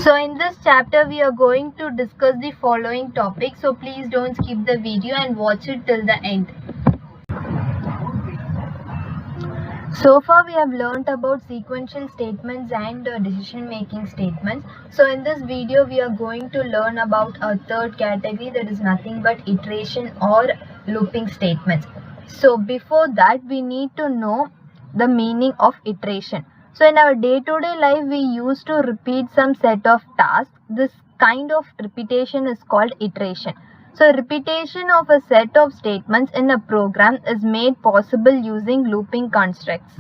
So in this chapter we are going to discuss the following topics, so please don't skip the video and watch it till the end. So far we have learnt about sequential statements and decision making statements. So in this video we are going to learn about a third category, that is nothing but iteration or looping statements. So before that we need to know the meaning of iteration. So in our day-to-day life we used to repeat some set of tasks. This kind of repetition is called iteration. So repetition of a set of statements in a program is made possible using looping constructs.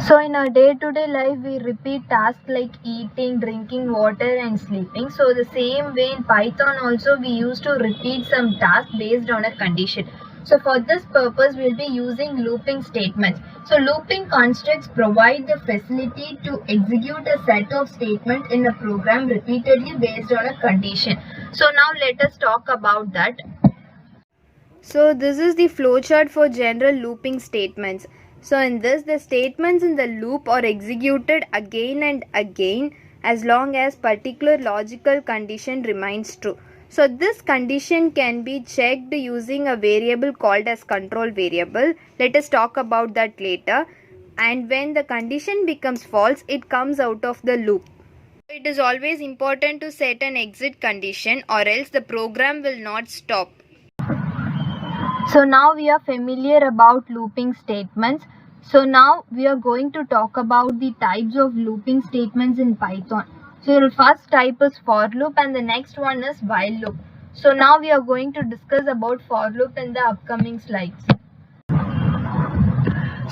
So in our day-to-day life we repeat tasks like eating, drinking water and sleeping. So the same way in Python also we used to repeat some tasks based on a condition. So for this purpose we will be using looping statements. So looping constructs provide the facility to execute a set of statements in a program repeatedly based on a condition. So now let us talk about that. So this is the flowchart for general looping statements. So in this, the statements in the loop are executed again and again as long as particular logical condition remains true. So this condition can be checked using a variable called as control variable. Let us talk about that later. And when the condition becomes false, it comes out of the loop. It is always important to set an exit condition or else the program will not stop. So now we are familiar about looping statements. So now we are going to talk about the types of looping statements in Python. So the first type is for loop and the next one is while loop. So now we are going to discuss about for loop in the upcoming slides.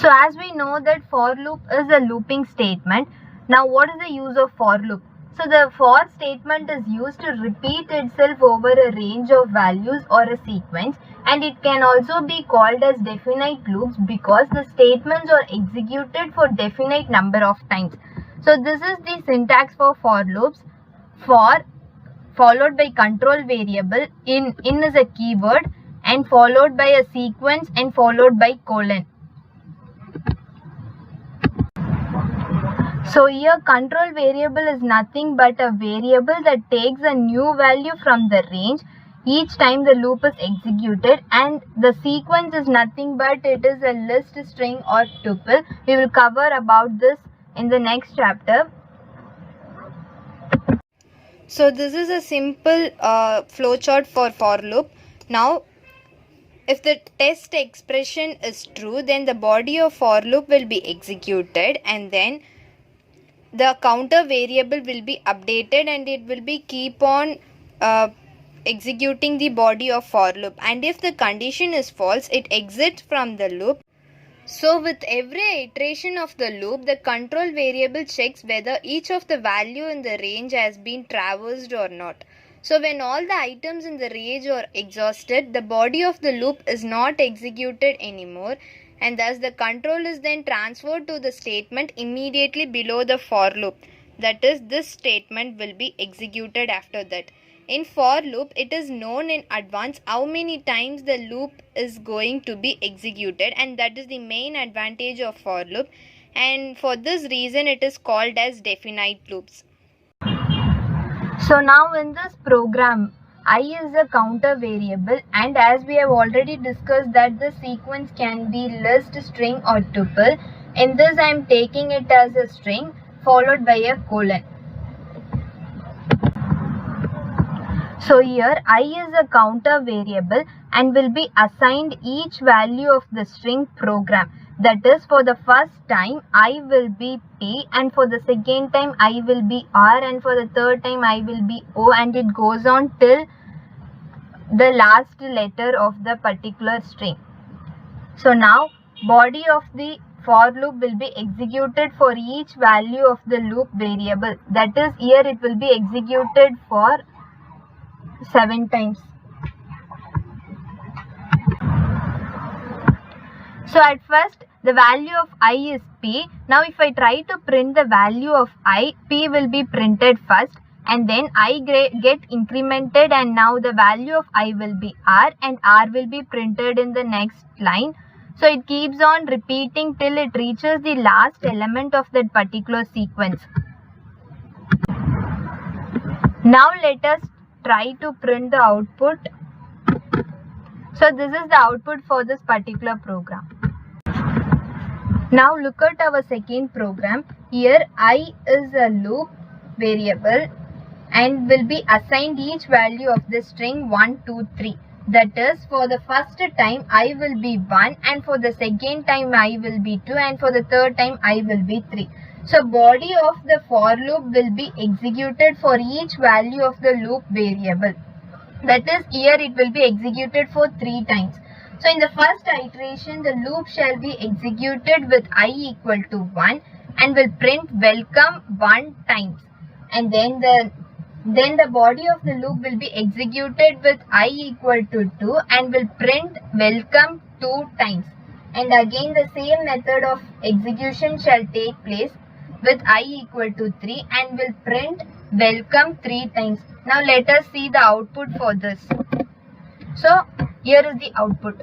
So as we know that for loop is a looping statement. Now what is the use of for loop? So the for statement is used to repeat itself over a range of values or a sequence, and it can also be called as definite loops because the statements are executed for definite number of times. So this is the syntax for loops. For followed by control variable, in is a keyword, and followed by a sequence and followed by colon. So here control variable is nothing but a variable that takes a new value from the range each time the loop is executed, and the sequence is nothing but it is a list, string or tuple. We will cover about this in the next chapter. So this is a simple flowchart for loop. Now if the test expression is true, then the body of for loop will be executed, and then the counter variable will be updated and it will be keep on executing the body of for loop, and if the condition is false it exits from the loop. So with every iteration of the loop, the control variable checks whether each of the value in the range has been traversed or not. So when all the items in the range are exhausted, the body of the loop is not executed anymore, and thus the control is then transferred to the statement immediately below the for loop. That is, this statement will be executed after that. In for loop, it is known in advance how many times the loop is going to be executed, and that is the main advantage of for loop, and for this reason it is called as definite loops. So now in this program, I is a counter variable, and as we have already discussed that the sequence can be list, string or tuple. In this I am taking it as a string followed by a colon. So here I is a counter variable and will be assigned each value of the string program. That is, for the first time I will be P, and for the second time I will be R, and for the third time I will be O, and it goes on till the last letter of the particular string. So now body of the for loop will be executed for each value of the loop variable. That is, here it will be executed for 7 times. So at first the value of I is P. Now if I try to print the value of I, P will be printed first, and then I get incremented, and now the value of I will be R, and R will be printed in the next line. So it keeps on repeating till it reaches the last element of that particular sequence. Now let us try to print the output. So this is the output for this particular program. Now look at our second program. Here I is a loop variable and will be assigned each value of the string 1, 2, 3. That is, for the first time I will be 1, and for the second time I will be 2, and for the third time I will be 3. So body of the for loop will be executed for each value of the loop variable. That is, here it will be executed for 3 times. So in the first iteration, the loop shall be executed with I equal to 1 and will print welcome 1 times. And then the body of the loop will be executed with I equal to 2 and will print welcome 2 times. And again the same method of execution shall take place with I equal to 3 and will print welcome 3 times. Now let us see the output for this. So here is the output.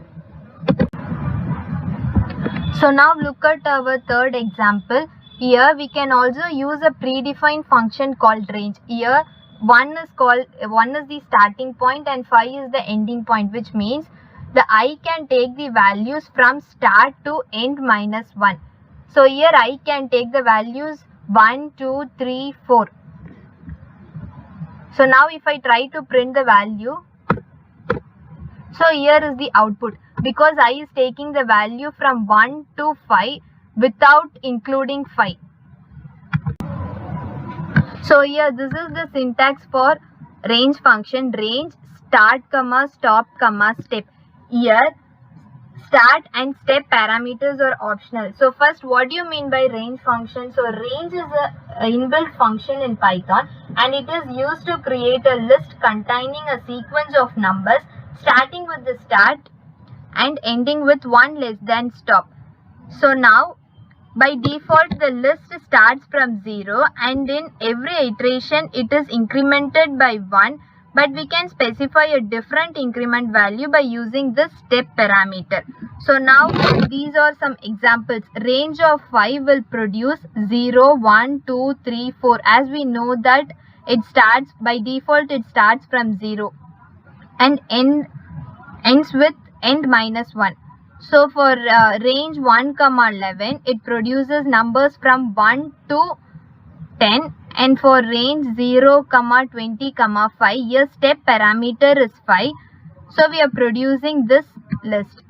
So now look at our third example. Here we can also use a predefined function called range. Here 1 is the starting point and 5 is the ending point, which means the I can take the values from start to end minus 1. So here I can take the values 1, 2, 3, 4. So now if I try to print the value, so here is the output, because I is taking the value from 1 to 5 without including 5. So here this is the syntax for range function. Range start comma stop comma step. Here start and step parameters are optional. So first, what do you mean by range function? So range is a inbuilt function in Python and it is used to create a list containing a sequence of numbers starting with the start and ending with 1 less than stop. So now by default the list starts from 0 and in every iteration it is incremented by 1, but we can specify a different increment value by using this step parameter. So now these are some examples. Range of 5 will produce 0, 1, 2, 3, 4. As we know that it starts by default, it starts from 0 and ends with end minus 1. So for range 1, 11, it produces numbers from 1 to 10, and for range 0, 20, 5, here step parameter is 5. So we are producing this list.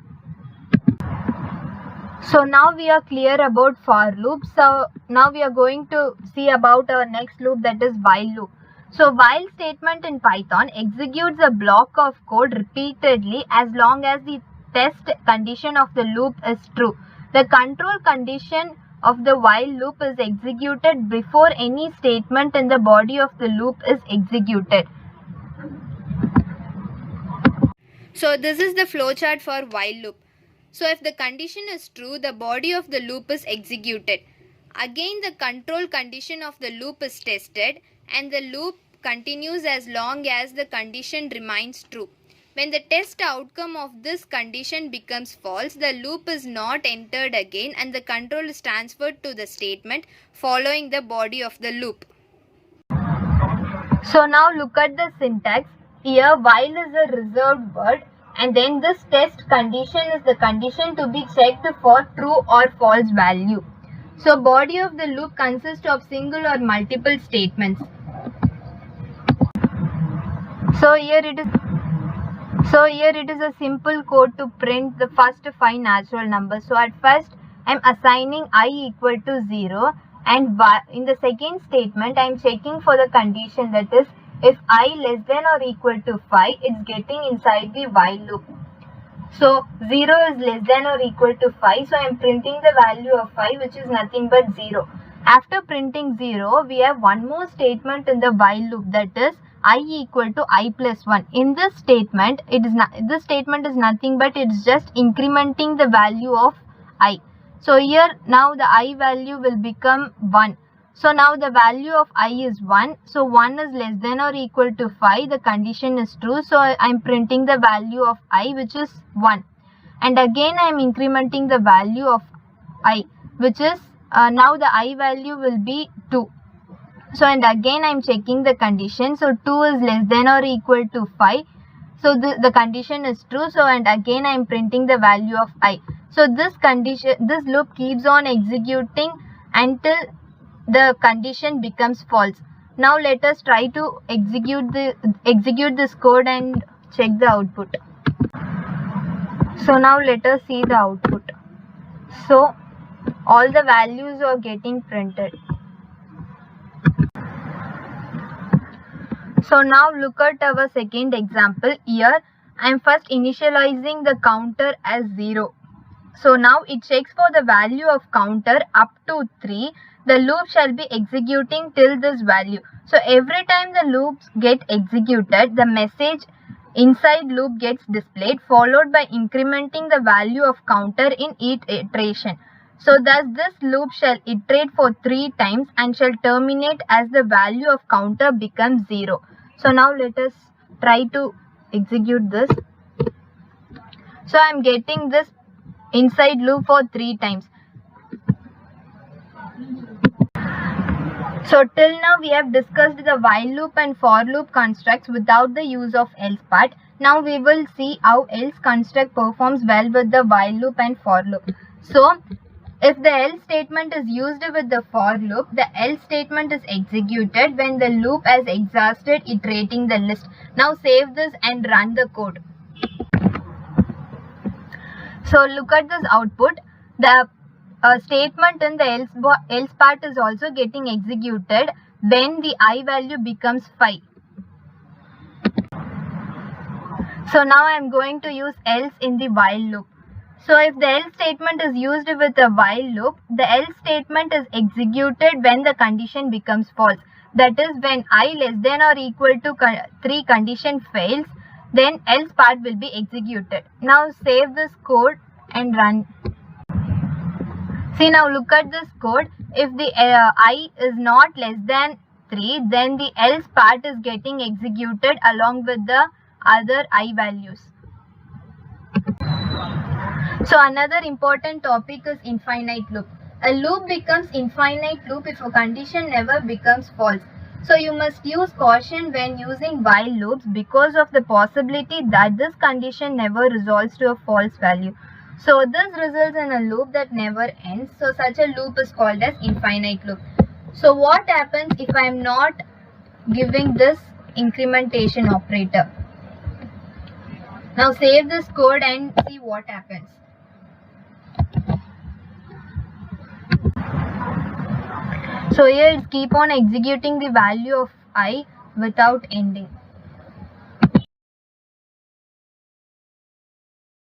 So now we are clear about for loop. So now we are going to see about our next loop, that is while loop. So while statement in Python executes a block of code repeatedly as long as the test condition of the loop is true. The control condition of the while loop is executed before any statement in the body of the loop is executed. So this is the flowchart for while loop. So if the condition is true, the body of the loop is executed. Again, the control condition of the loop is tested and the loop continues as long as the condition remains true. When the test outcome of this condition becomes false, the loop is not entered again and the control is transferred to the statement following the body of the loop. So now look at the syntax. Here while is a reserved word and then this test condition is the condition to be checked for true or false value. So body of the loop consists of single or multiple statements. So here it is a simple code to print the first 5 natural numbers. So at first I am assigning I equal to 0 and in the second statement I am checking for the condition, that is if I less than or equal to 5, it's getting inside the while loop. So 0 is less than or equal to 5, so I am printing the value of 5, which is nothing but 0. After printing 0, we have one more statement in the while loop, that is I equal to I plus 1. In this statement, this statement is nothing but it's just incrementing the value of I. So here now the I value will become 1. So now the value of I is 1. So 1 is less than or equal to 5. The condition is true. So I am printing the value of I, which is 1. And again I am incrementing the value of I, which is now the I value will be 2. So and again I'm checking the condition. So 2 is less than or equal to 5. So the condition is true. So and again I'm printing the value of I. So this loop keeps on executing until the condition becomes false. Now let us try to execute this code and check the output. So now let us see the output. So all the values are getting printed. So now look at our second example. Here I am first initializing the counter as 0. So now it checks for the value of counter up to 3. The loop shall be executing till this value. So every time the loops get executed, the message inside loop gets displayed, followed by incrementing the value of counter in each iteration. So thus this loop shall iterate for 3 times and shall terminate as the value of counter becomes 0. So now let us try to execute this. So I am getting this inside loop for 3 times. So till now we have discussed the while loop and for loop constructs without the use of else part. Now we will see how else construct performs well with the while loop and for loop. So if the else statement is used with the for loop, the else statement is executed when the loop has exhausted iterating the list. Now save this and run the code. So look at this output. The statement in the else part is also getting executed when the I value becomes 5. So now I am going to use else in the while loop. So if the else statement is used with a while loop, the else statement is executed when the condition becomes false. That is, when I less than or equal to 3 condition fails, then else part will be executed. Now save this code and run. See, now look at this code. If the I is not less than 3, then the else part is getting executed along with the other I values. So another important topic is infinite loop. A loop becomes infinite loop if a condition never becomes false. So you must use caution when using while loops because of the possibility that this condition never resolves to a false value. So this results in a loop that never ends. So such a loop is called as infinite loop. So what happens if I am not giving this incrementation operator? Now save this code and see what happens. So here it keep on executing the value of I without ending.